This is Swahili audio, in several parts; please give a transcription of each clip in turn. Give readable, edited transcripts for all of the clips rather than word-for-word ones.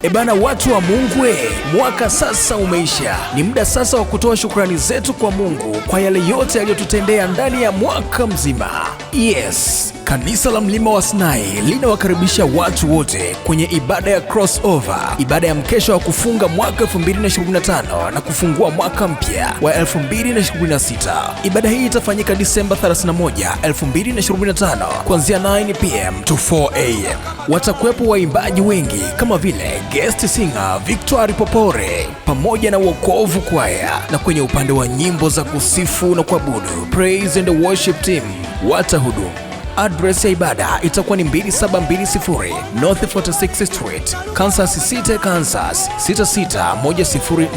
Ebana, watu wa Mungu, mwaka sasa umeisha. Ni muda sasa wa kutoa shukrani zetu kwa Mungu kwa yale yote aliyotutendea ndani ya mwaka mzima. Yes, kanisa la Mlima wa Sinai linawakaribisha watu wote kwenye ibada ya crossover, ibada ya mkesha wa kufunga mwaka 2025 na kufungua mwaka mpya wa 2026. Ibada hii itafanyika Disemba 31, 2025 kuanzia 9 pm to 4 am. Watakuwepo waimbaji wengi kama vile guest singer Victor Popore pamoja na Wokovu Kwaya, na kwenye upande wa nyimbo za kusifu na kuabudu Praise and Worship Team watahudumu. Address ya ibada itakuwa ni 2720 North 46th Street, Kansas City, Kansas 66104.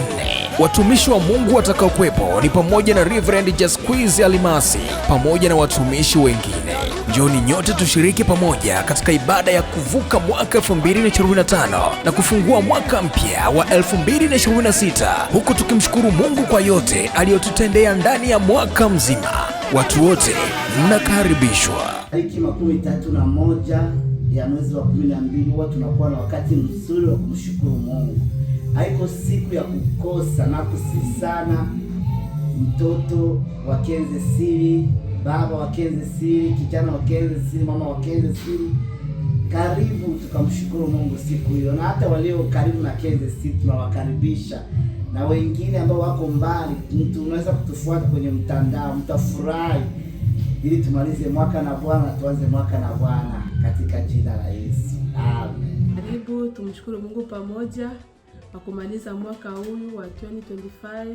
Watumishi wa Mungu watakaokuwepo ni pamoja na Reverend Jasquiz Alimasi pamoja na watumishi wengine. Njoni nyote tushiriki pamoja katika ibada ya kuvuka mwaka 2025 na kufungua mwaka mpya wa 2026, huku tukimshukuru Mungu kwa yote aliyotutendea ndani ya mwaka mzima. Watu wote mnakaribishwa. Tariki 31 ya mwezi wa 12 huwa tunakuwa na wakati mzuri wa kumshukuru Mungu. Haiko siku ya kukosa na kusisana. Mtoto wa Kenze Siri, baba wa Kenze Siri, kijana wa Kenze Siri, mama wa Kenze Siri, karibu tukamshukuru Mungu siku hiyo. Na hata walio karibu na Kenze Siri tunawakaribisha, na wengine ambao wako mbali, mtu unaweza kutufuata kwenye mtandao, mtafurahi ili tumalize mwaka na Bwana, tuanze mwaka na Bwana katika jina la Yesu. Amen. Karibu tumshukuru Mungu pamoja na kumaliza mwaka huu wa 2025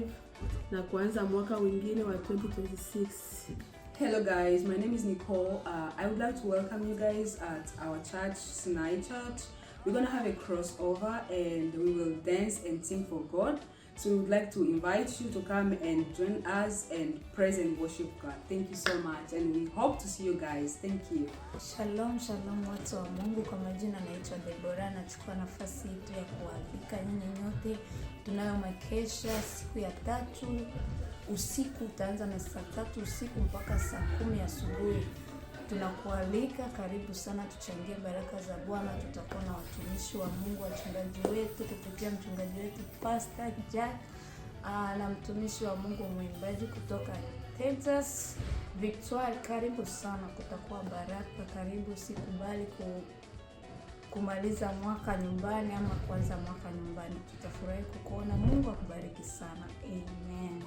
na kuanza mwaka mwingine wa 2026. Hello guys, my name is Nicole. I would like to welcome you guys at our church, Sinai Church. We're going to have a crossover and we will dance and sing for God. So we would like to invite you to come and join us and praise and worship God. Thank you so much and we hope to see you guys. Thank you. Shalom, shalom watu wa Mungu. Kwa majina naitwa Deborah. Nachukua nafasi yetu ya kualika nyinyi nyote. Tunayo makesha siku ya 3 usiku, utaanza na saa 3 usiku mpaka saa 10 asubuhi. Tunakualika, karibu sana, tuchangie baraka za Bwana. Tutakuwa na watumishi wa Mungu, wachungaji wetu kupitia mchungaji wetu Pastor Jack, na mtumishi wa Mungu mwimbaji kutoka Texas Victor. Karibu sana, kutakuwa baraka. Karibu, usikubali kumaliza mwaka nyumbani ama kuanza mwaka nyumbani. Tutafurahi kukuona. Mungu akubariki sana. Amen.